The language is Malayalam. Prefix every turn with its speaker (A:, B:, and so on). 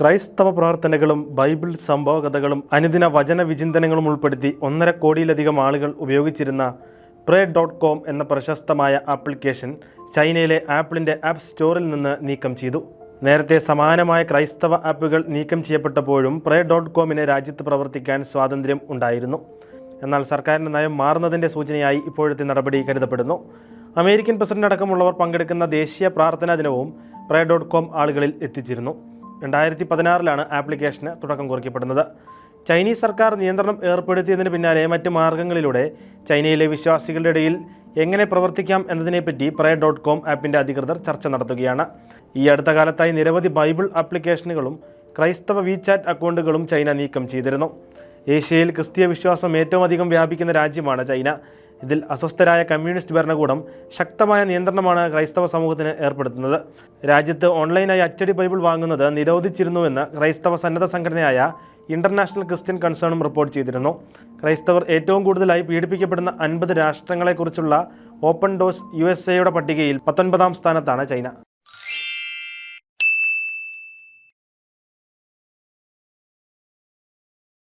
A: ക്രൈസ്തവ പ്രാർത്ഥനകളും ബൈബിൾ സംഭവകഥകളും അനുദിന വചന വിചിന്തനങ്ങളും ഉൾപ്പെടുത്തി 1.5 കോടിയിലധികം ആളുകൾ ഉപയോഗിച്ചിരുന്ന Pray.com എന്ന പ്രശസ്തമായ ആപ്ലിക്കേഷൻ ചൈനയിലെ ആപ്പിളിൻ്റെ ആപ്പ് സ്റ്റോറിൽ നിന്ന് നീക്കം ചെയ്തു. നേരത്തെ സമാനമായ ക്രൈസ്തവ ആപ്പുകൾ നീക്കം ചെയ്യപ്പെട്ടപ്പോഴും Pray.comന് രാജ്യത്ത് പ്രവർത്തിക്കാൻ സ്വാതന്ത്ര്യം ഉണ്ടായിരുന്നു. എന്നാൽ സർക്കാരിൻ്റെ നയം മാറുന്നതിൻ്റെ സൂചനയായി ഇപ്പോഴത്തെ നടപടി കരുതപ്പെടുന്നു. അമേരിക്കൻ പ്രസിഡന്റ് അടക്കമുള്ളവർ പങ്കെടുക്കുന്ന ദേശീയ പ്രാർത്ഥനാ ദിനവും Pray.com ആളുകളിൽ എത്തിച്ചിരുന്നു. 2016 ആപ്ലിക്കേഷന് തുടക്കം കുറിക്കപ്പെടുന്നത്. ചൈനീസ് സർക്കാർ നിയന്ത്രണം ഏർപ്പെടുത്തിയതിന് പിന്നാലെ മറ്റ് മാർഗങ്ങളിലൂടെ ചൈനയിലെ വിശ്വാസികളുടെ ഇടയിൽ എങ്ങനെ പ്രവർത്തിക്കാം എന്നതിനെപ്പറ്റി Pray.com ആപ്പിൻ്റെ അധികൃതർ ചർച്ച നടത്തുകയാണ്. ഈ അടുത്ത കാലത്തായി നിരവധി ബൈബിൾ ആപ്ലിക്കേഷനുകളും ക്രൈസ്തവ വീചാറ്റ് അക്കൗണ്ടുകളും ചൈന നീക്കം ചെയ്തിരുന്നു. ഏഷ്യയിൽ ക്രിസ്തീയ വിശ്വാസം ഏറ്റവും അധികം വ്യാപിക്കുന്ന രാജ്യമാണ് ചൈന. ഇതിൽ അസ്വസ്ഥരായ കമ്മ്യൂണിസ്റ്റ് ഭരണകൂടം ശക്തമായ നിയന്ത്രണമാണ് ക്രൈസ്തവ സമൂഹത്തിന് ഏർപ്പെടുത്തുന്നത്. രാജ്യത്ത് ഓൺലൈനായി അച്ചടി ബൈബിൾ വാങ്ങുന്നത് നിരോധിച്ചിരുന്നുവെന്ന് ക്രൈസ്തവ സന്നദ്ധ സംഘടനയായ ഇന്റർനാഷണൽ ക്രിസ്ത്യൻ കൺസേണും റിപ്പോർട്ട് ചെയ്തിരുന്നു. ക്രൈസ്തവർ ഏറ്റവും കൂടുതലായി പീഡിപ്പിക്കപ്പെടുന്ന 50 രാഷ്ട്രങ്ങളെക്കുറിച്ചുള്ള ഓപ്പൺ ഡോഴ്സ് USA പട്ടികയിൽ 19ാം സ്ഥാനത്താണ് ചൈന.